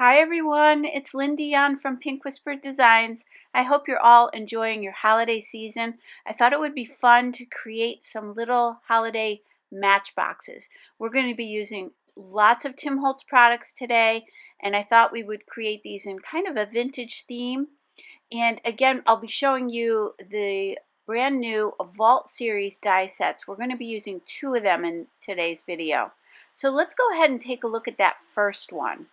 Hi everyone, it's Lynn Dion from Pink Whisper Designs. I hope you're all enjoying your holiday season. I thought it would be fun to create some little holiday matchboxes. We're going to be using lots of Tim Holtz products today, and I thought we would create these in kind of a vintage theme. And again, I'll be showing you the brand new Vault series die sets. We're going to be using 2 of them in today's video. So let's go ahead and take a look at that first one.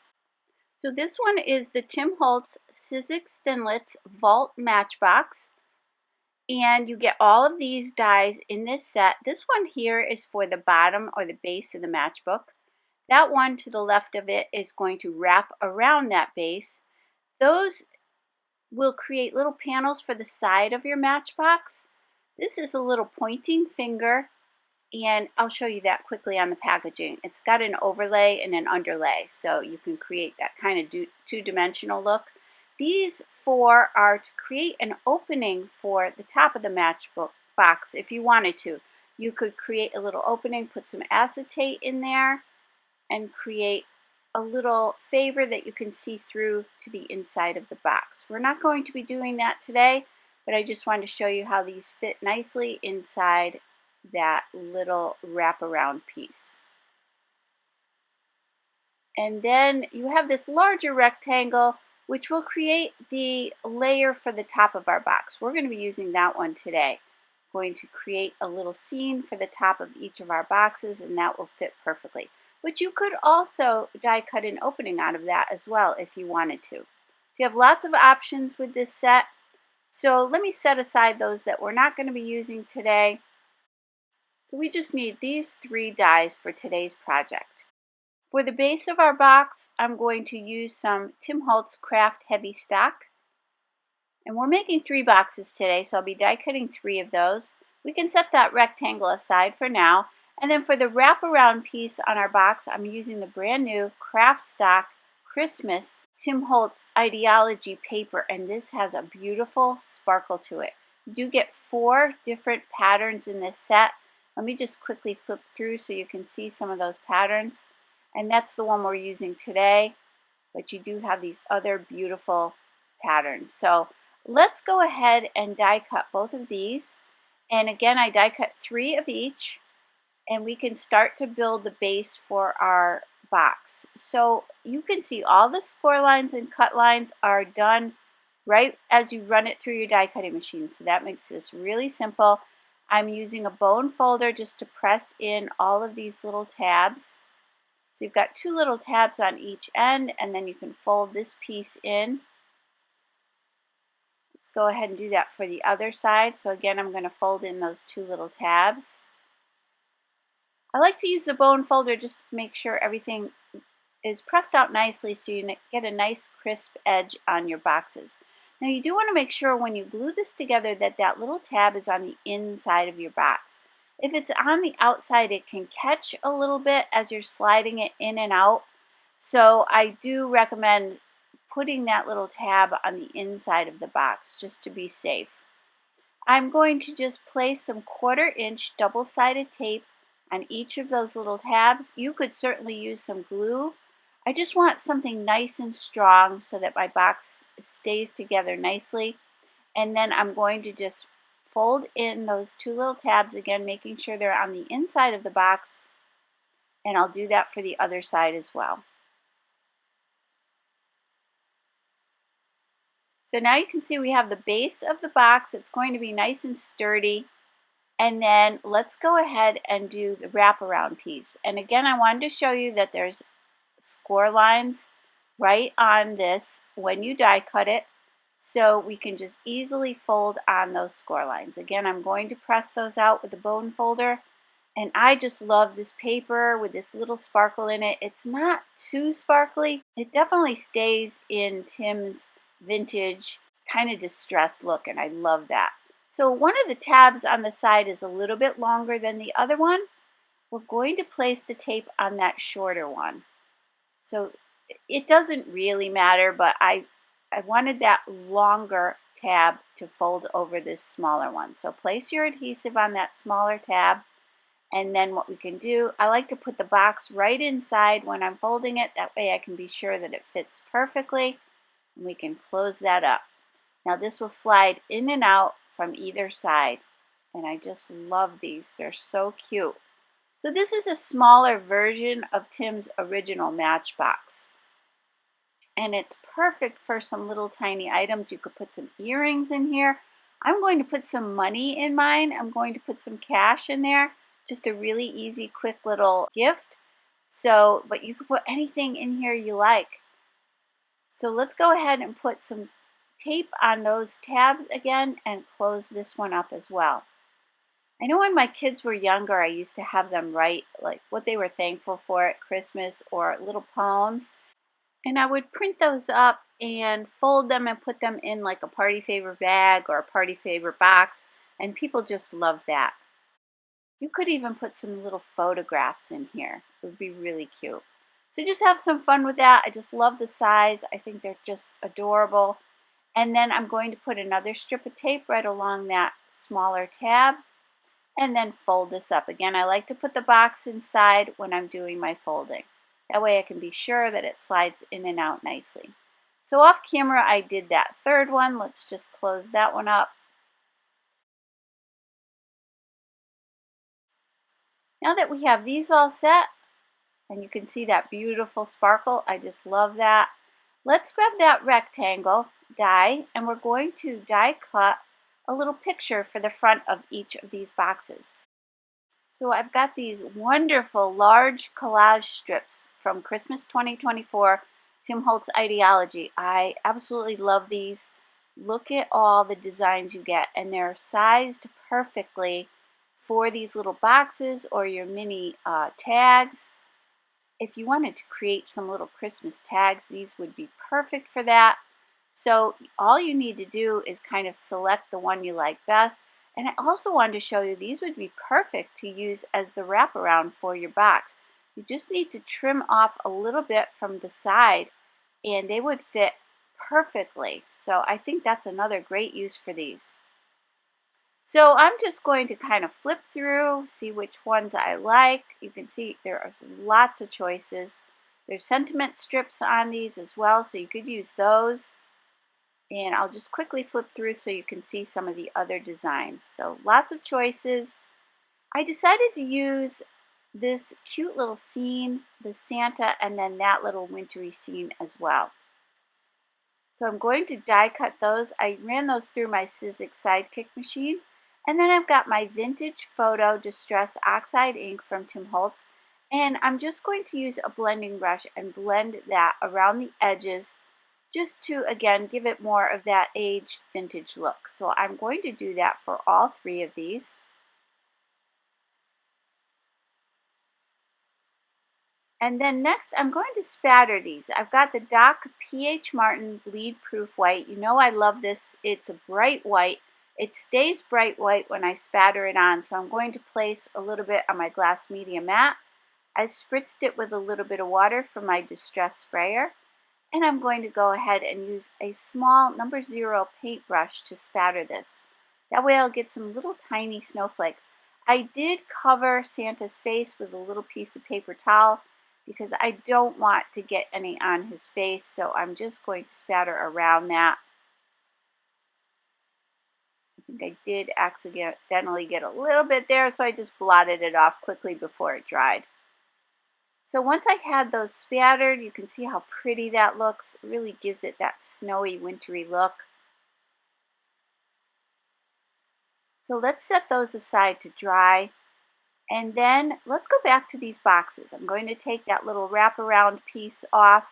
So this one is the Tim Holtz Sizzix Thinlits Vault Matchbox, and you get all of these dies in this set. This one here is for the bottom or the base of the matchbook. That one to the left of it is going to wrap around that base. Those will create little panels for the side of your matchbox. This is a little pointing finger, and I'll show you that quickly on the packaging. It's got an overlay and an underlay, so you can create that kind of two-dimensional look. These 4 are to create an opening for the top of the matchbook box if you wanted to. You could create a little opening, put some acetate in there, and create a little favor that you can see through to the inside of the box. We're not going to be doing that today, but I just wanted to show you how these fit nicely inside that little wraparound piece. And then you have this larger rectangle which will create the layer for the top of our box. We're going to be using that one today. I'm going to create a little scene for the top of each of our boxes, and that will fit perfectly. But you could also die cut an opening out of that as well if you wanted to. So you have lots of options with this set. So let me set aside those that we're not going to be using today. So we just need these 3 dies for today's project. For the base of our box, I'm going to use some Tim Holtz Craft Heavystock. And we're making 3 boxes today, so I'll be die cutting 3 of those. We can set that rectangle aside for now. And then for the wraparound piece on our box, I'm using the brand new Kraft-Stock Christmas Tim Holtz idea-ology paper, and this has a beautiful sparkle to it. You do get 4 different patterns in this set. Let me just quickly flip through so you can see some of those patterns. And that's the one we're using today, but you do have these other beautiful patterns. So let's go ahead and die cut both of these. And again, I die cut 3 of each, and we can start to build the base for our box. So you can see all the score lines and cut lines are done right as you run it through your die cutting machine. So that makes this really simple. I'm using a bone folder just to press in all of these little tabs. So you've got 2 little tabs on each end, and then you can fold this piece in. Let's go ahead and do that for the other side. So again, I'm going to fold in those 2 little tabs. I like to use the bone folder just to make sure everything is pressed out nicely so you get a nice crisp edge on your boxes. Now you do want to make sure when you glue this together that that little tab is on the inside of your box. If it's on the outside, it can catch a little bit as you're sliding it in and out. So I do recommend putting that little tab on the inside of the box just to be safe. I'm going to just place some 1/4 inch double-sided tape on each of those little tabs. You could certainly use some glue. I just want something nice and strong so that my box stays together nicely. And then I'm going to just fold in those 2 little tabs again, making sure they're on the inside of the box. And I'll do that for the other side as well. So now you can see we have the base of the box. It's going to be nice and sturdy. And then let's go ahead and do the wraparound piece. And again, I wanted to show you that there's score lines right on this when you die cut it, so we can just easily fold on those score lines. Again, I'm going to press those out with the bone folder, and I just love this paper with this little sparkle in it. It's not too sparkly. It definitely stays in Tim's vintage kind of distressed look, and I love that. So one of the tabs on the side is a little bit longer than the other one. We're going to place the tape on that shorter one. So it doesn't really matter, but I wanted that longer tab to fold over this smaller one. So place your adhesive on that smaller tab And then what we can do, I like to put the box right inside when I'm folding it. That way I can be sure that it fits perfectly. And we can close that up. Now this will slide in and out from either side. And I just love these. They're so cute. So this is a smaller version of Tim's original Matchbox. And it's perfect for some little tiny items. You could put some earrings in here. I'm going to put some money in mine. I'm going to put some cash in there. Just a really easy, quick little gift. So, but you could put anything in here you like. So let's go ahead and put some tape on those tabs again and close this one up as well. I know when my kids were younger, I used to have them write like what they were thankful for at Christmas or little poems. And I would print those up and fold them and put them in like a party favor bag or a party favor box. And people just love that. You could even put some little photographs in here. It would be really cute. So just have some fun with that. I just love the size. I think they're just adorable. And then I'm going to put another strip of tape right along that smaller tab. And then fold this up. Again, I like to put the box inside when I'm doing my folding. That way I can be sure that it slides in and out nicely. So off camera I did that third one. Let's just close that one up. Now that we have these all set, and you can see that beautiful sparkle, I just love that. Let's grab that rectangle die, and we're going to die cut a little picture for the front of each of these boxes. So I've got these wonderful large collage strips from Christmas 2024, Tim Holtz Idea-ology. I absolutely love these. Look at all the designs you get, and they're sized perfectly for these little boxes or your mini tags. If you wanted to create some little Christmas tags, these would be perfect for that. So all you need to do is kind of select the one you like best. And I also wanted to show you these would be perfect to use as the wraparound for your box. You just need to trim off a little bit from the side and they would fit perfectly. So I think that's another great use for these. So I'm just going to kind of flip through, see which ones I like. You can see there are lots of choices. There's sentiment strips on these as well, so you could use those. And I'll just quickly flip through so you can see some of the other designs. So lots of choices. I decided to use this cute little scene, the Santa, and then that little wintry scene as well. So I'm going to die cut those. I ran those through my Sizzix Sidekick machine. And then I've got my Vintage Photo Distress Oxide ink from Tim Holtz. And I'm just going to use a blending brush and blend that around the edges just to, again, give it more of that aged vintage look. So I'm going to do that for all three of these. And then next, I'm going to spatter these. I've got the Doc P.H. Martin Bleed Proof White. You know I love this. It's a bright white. It stays bright white when I spatter it on. So I'm going to place a little bit on my glass media mat. I spritzed it with a little bit of water from my Distress sprayer. And I'm going to go ahead and use a small number 0 paintbrush to spatter this. That way I'll get some little tiny snowflakes. I did cover Santa's face with a little piece of paper towel because I don't want to get any on his face, so I'm just going to spatter around that. I think I did accidentally get a little bit there, so I just blotted it off quickly before it dried. So once I had those spattered, you can see how pretty that looks. It really gives it that snowy, wintry look. So let's set those aside to dry. And then let's go back to these boxes. I'm going to take that little wraparound piece off.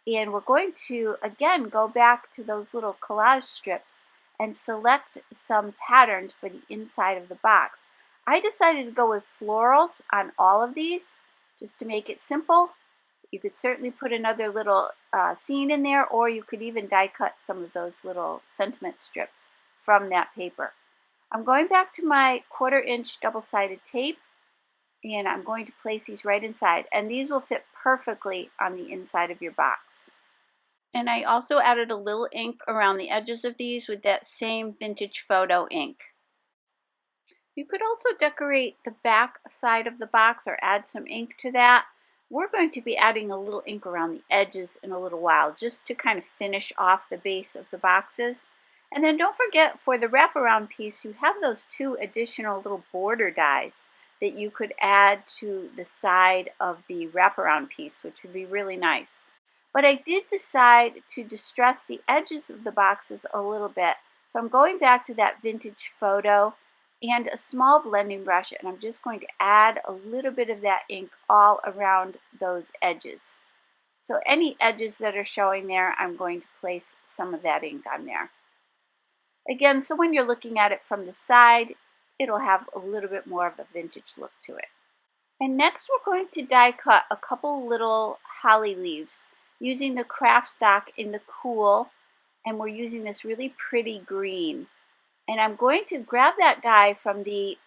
And we're going to, again, go back to those little collage strips and select some patterns for the inside of the box. I decided to go with florals on all of these, just to make it simple. You could certainly put another little scene in there, or you could even die cut some of those little sentiment strips from that paper. I'm going back to my 1/4 inch double-sided tape, and I'm going to place these right inside, and these will fit perfectly on the inside of your box. And I also added a little ink around the edges of these with that same Vintage Photo ink. You could also decorate the back side of the box or add some ink to that. We're going to be adding a little ink around the edges in a little while just to kind of finish off the base of the boxes. And then don't forget, for the wraparound piece, you have those 2 additional little border dies that you could add to the side of the wraparound piece, which would be really nice. But I did decide to distress the edges of the boxes a little bit. So I'm going back to that vintage photo and a small blending brush, and I'm just going to add a little bit of that ink all around those edges. So any edges that are showing there, I'm going to place some of that ink on there. Again, so when you're looking at it from the side, it'll have a little bit more of a vintage look to it. And next we're going to die cut a couple little holly leaves using the Kraft-Stock in the Cool, and we're using this really pretty green. And I'm going to grab that die from the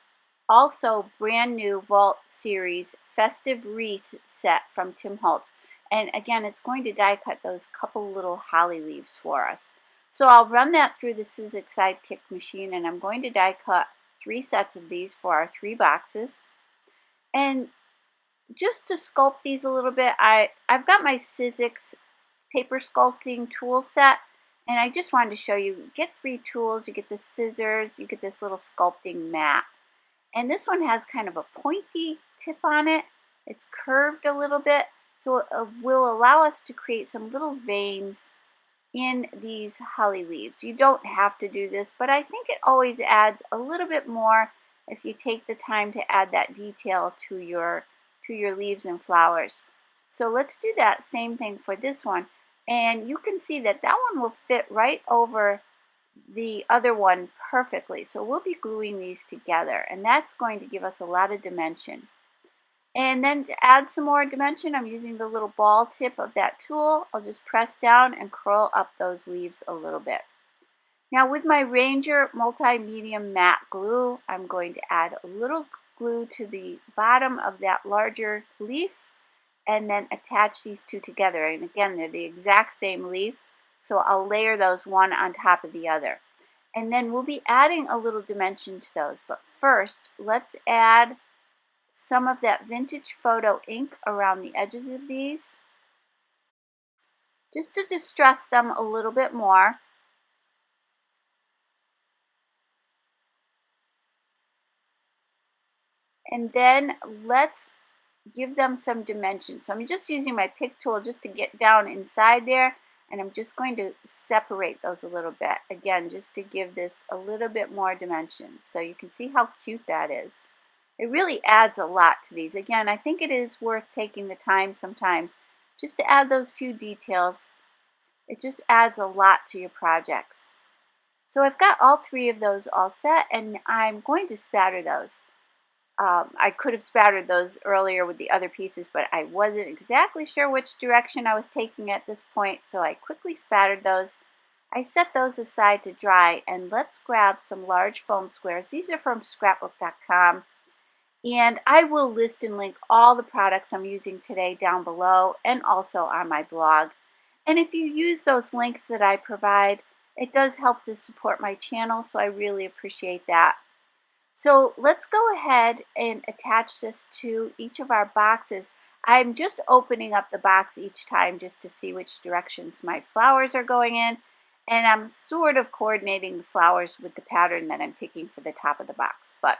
also brand new Vault series Festive Wreath set from Tim Holtz. And again, it's going to die cut those couple little holly leaves for us. So I'll run that through the Sizzix Sidekick machine, and I'm going to die cut 3 sets of these for our 3 boxes. And just to sculpt these a little bit, I've got my Sizzix paper sculpting tool set. And I just wanted to show you, get 3 tools, you get the scissors, you get this little sculpting mat. And this one has kind of a pointy tip on it. It's curved a little bit, so it will allow us to create some little veins in these holly leaves. You don't have to do this, but I think it always adds a little bit more if you take the time to add that detail to your leaves and flowers. So let's do that same thing for this one. And you can see that that one will fit right over the other one perfectly. So we'll be gluing these together, and that's going to give us a lot of dimension. And then to add some more dimension, I'm using the little ball tip of that tool. I'll just press down and curl up those leaves a little bit. Now with my Ranger multi-medium matte glue, I'm going to add a little glue to the bottom of that larger leaf, and then attach these 2 together. And again, they're the exact same leaf, so I'll layer those one on top of the other. And then we'll be adding a little dimension to those. But first, let's add some of that vintage photo ink around the edges of these, just to distress them a little bit more. And then let's give them some dimension. So I'm just using my pick tool just to get down inside there, and I'm just going to separate those a little bit. Again, just to give this a little bit more dimension. So you can see how cute that is. It really adds a lot to these. Again, I think it is worth taking the time sometimes just to add those few details. It just adds a lot to your projects. So I've got all 3 of those all set, and I'm going to spatter those. I could have spattered those earlier with the other pieces, but I wasn't exactly sure which direction I was taking at this point, so I quickly spattered those. I set those aside to dry, and let's grab some large foam squares. These are from scrapbook.com, and I will list and link all the products I'm using today down below and also on my blog. And if you use those links that I provide, it does help to support my channel, so I really appreciate that. So let's go ahead and attach this to each of our boxes. I'm just opening up the box each time just to see which directions my flowers are going in, and I'm sort of coordinating the flowers with the pattern that I'm picking for the top of the box, but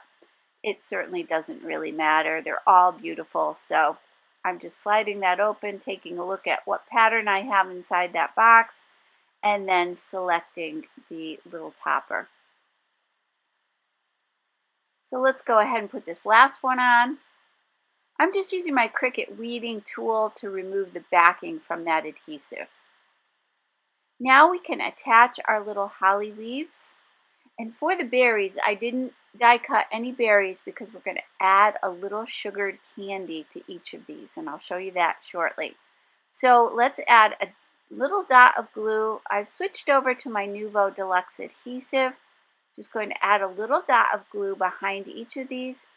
it certainly doesn't really matter. They're all beautiful, so I'm just sliding that open, taking a look at what pattern I have inside that box, and then selecting the little topper. So let's go ahead and put this last one on. I'm just using my Cricut weeding tool to remove the backing from that adhesive. Now we can attach our little holly leaves. And for the berries, I didn't die cut any berries because we're going to add a little sugared candy to each of these, and I'll show you that shortly. So let's add a little dot of glue. I've switched over to my Nuvo Deluxe adhesive. Just going to add a little dot of glue behind each of these,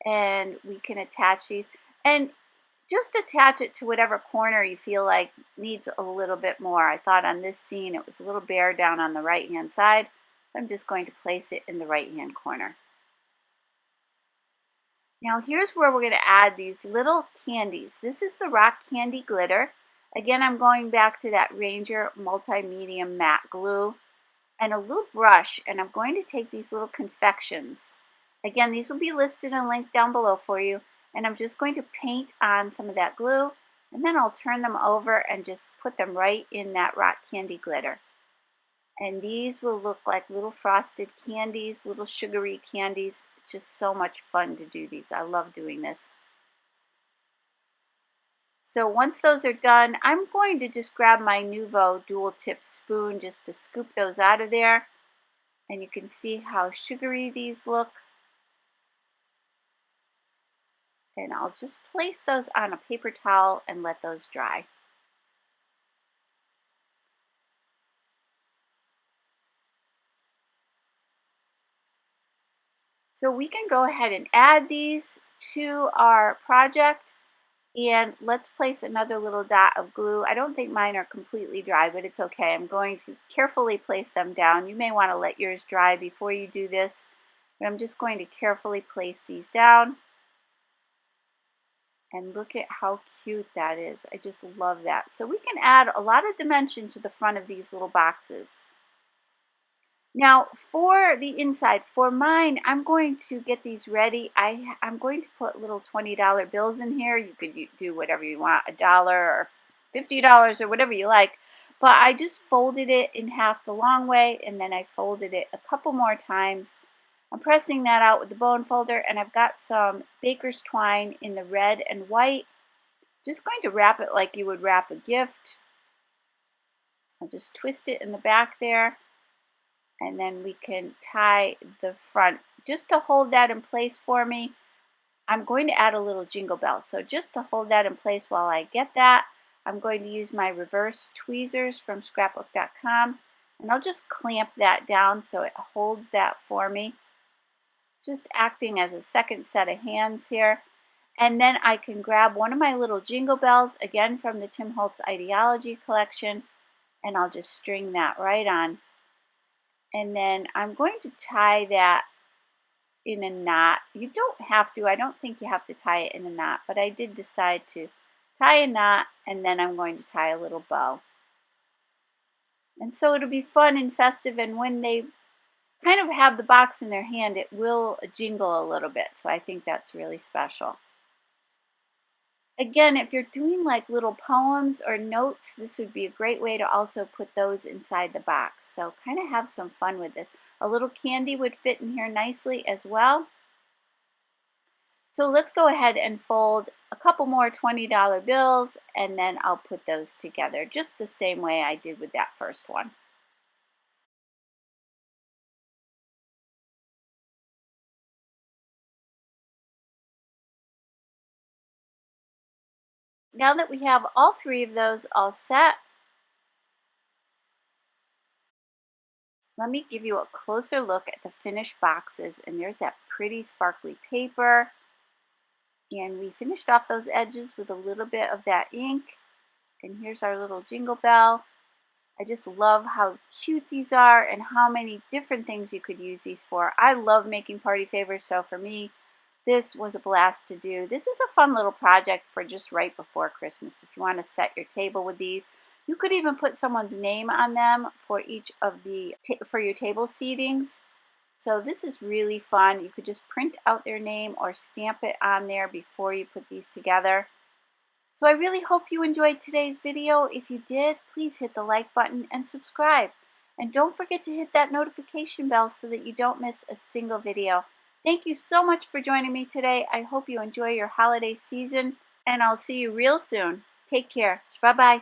and we can attach these. And just attach it to whatever corner you feel like needs a little bit more. I thought on this scene it was a little bare down on the right hand side. I'm just going to place it in the right hand corner. Now here's where we're going to add these little candies. This is the rock candy glitter. Again, I'm going back to that Ranger multi-medium matte glue and a little brush, and I'm going to take these little Confections. Again, these will be listed and linked down below for you, and I'm just going to paint on some of that glue, and then I'll turn them over and just put them right in that rock candy glitter. And these will look like little frosted candies, little sugary candies. It's just so much fun to do these. I love doing this. So once those are done, I'm going to just grab my Nuvo dual tip spoon just to scoop those out of there. And you can see how sugary these look. And I'll just place those on a paper towel and let those dry. So we can go ahead and add these to our project. And let's place another little dot of glue. I don't think mine are completely dry, but it's okay. I'm going to carefully place them down. You may want to let yours dry before you do this, but I'm just going to carefully place these down. And look at how cute that is. I just love that. So we can add a lot of dimension to the front of these little boxes. Now for the inside, for mine, I'm going to get these ready. I'm going to put little $20 bills in here. You could do whatever you want, $1 or $50 or whatever you like. But I just folded it in half the long way, and then I folded it a couple more times. I'm pressing that out with the bone folder, and I've got some baker's twine in the red and white. Just going to wrap it like you would wrap a gift. I'll just twist it in the back there. And then we can tie the front. Just to hold that in place for me, I'm going to add a little jingle bell. So just to hold that in place while I get that, I'm going to use my reverse tweezers from scrapbook.com, and I'll just clamp that down so it holds that for me. Just acting as a second set of hands here. And then I can grab one of my little jingle bells, again from the Tim Holtz idea-ology collection, and I'll just string that right on. And then I'm going to tie that in a knot. You don't have to. I don't think you have to tie it in a knot, but I did decide to tie a knot, and then I'm going to tie a little bow. And so it'll be fun and festive, and when they kind of have the box in their hand, it will jingle a little bit. So I think that's really special. Again, if you're doing like little poems or notes, this would be a great way to also put those inside the box. So kind of have some fun with this. A little candy would fit in here nicely as well. So let's go ahead and fold a couple more $20 bills, and then I'll put those together just the same way I did with that first one. Now that we have all three of those all set, let me give you a closer look at the finished boxes. And there's that pretty sparkly paper. And we finished off those edges with a little bit of that ink. And here's our little jingle bell. I just love how cute these are and how many different things you could use these for. I love making party favors, so for me, this was a blast to do. This is a fun little project for just right before Christmas. If you want to set your table with these, you could even put someone's name on them for each of the for your table seatings. So this is really fun. You could just print out their name or stamp it on there before you put these together. So I really hope you enjoyed today's video. If you did, please hit the like button and subscribe. And don't forget to hit that notification bell so that you don't miss a single video. Thank you so much for joining me today. I hope you enjoy your holiday season, and I'll see you real soon. Take care. Bye-bye.